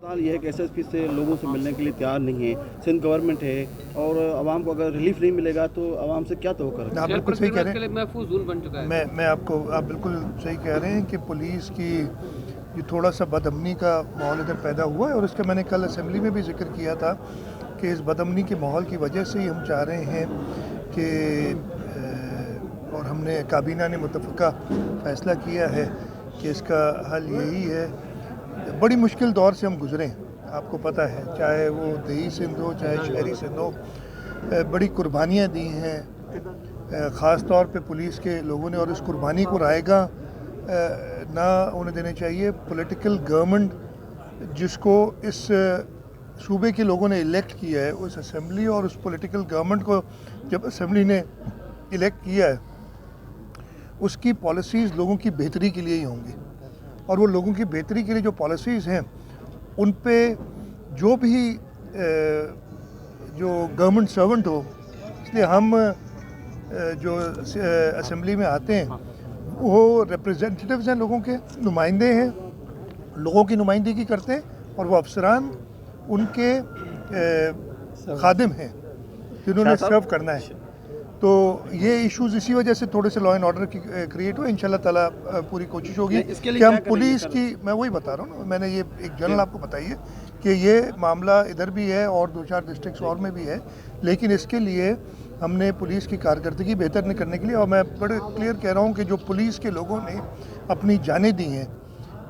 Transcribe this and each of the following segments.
फिलहाल ये है कि एसएसपी से लोगों से मिलने के लिए तैयार नहीं है। सिंध गवर्नमेंट है और आवाम को अगर रिलीफ नहीं मिलेगा तो आवाम से क्या तवक्को करें? आप बिल्कुल सही कह रहे हैं। महफूज जोन बन चुका है। आप बिल्कुल सही कह रहे हैं कि पुलिस की ये थोड़ा सा बदअमनी का माहौल इधर पैदा हुआ है और इसका मैंने कल असेंबली में भी जिक्र किया था कि इस बदअमनी के माहौल की वजह से ही हम चाह रहे हैं कि और हमने काबीना ने मुतफ़क़ा फ़ैसला किया है कि इसका हल यही है। बड़ी मुश्किल दौर से हम गुज़रे, आपको पता है, चाहे वो देही सिंध हो चाहे शहरी सिंध हो, बड़ी कुर्बानियाँ दी हैं ख़ास तौर पे पुलिस के लोगों ने, और इस कुर्बानी को रायगा ना होने देने चाहिए। पॉलिटिकल गवर्नमेंट जिसको इस सूबे के लोगों ने इलेक्ट किया है, उस असेंबली और उस पॉलिटिकल गवर्नमेंट को जब असेंबली ने इलेक्ट किया है, उसकी पॉलिसीज़ लोगों की बेहतरी के लिए ही होंगी, और वो लोगों की बेहतरी के लिए जो पॉलिसीज़ हैं उन पे जो भी जो गवर्नमेंट सर्वेंट हो, इसलिए हम जो असेंबली में आते हैं वो रिप्रेजेंटेटिव्स हैं, लोगों के नुमाइंदे हैं, लोगों की नुमाइंदगी करते हैं, और वो अफसरान उनके खादिम हैं जिन्होंने सर्व करना है। तो ये इश्यूज़ इसी वजह से थोड़े से लॉ एंड ऑर्डर की क्रिएट हुए। इंशाल्लाह ताला पूरी कोशिश होगी कि हम पुलिस की, मैं वही बता रहा हूँ ना, मैंने ये एक जनरल आपको बताइए कि ये मामला इधर भी है और 2-4 डिस्ट्रिक्ट्स और में भी है, लेकिन इसके लिए हमने पुलिस की कारकर्दगी बेहतर करने के लिए, और मैं बड़े क्लियर कह रहा हूँ कि जो पुलिस के लोगों ने अपनी जानें दी हैं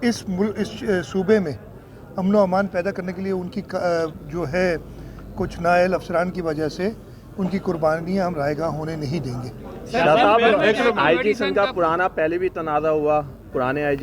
इस सूबे में अमन व अमान पैदा करने के लिए, उनकी जो है कुछ नाअहल अफसरान की वजह से उनकी कुर्बानियाँ हम रायगा होने नहीं देंगे। शाह साहब, आईजी सिंह का पुराना पहले भी तनाज़ा हुआ, पुराने आईजी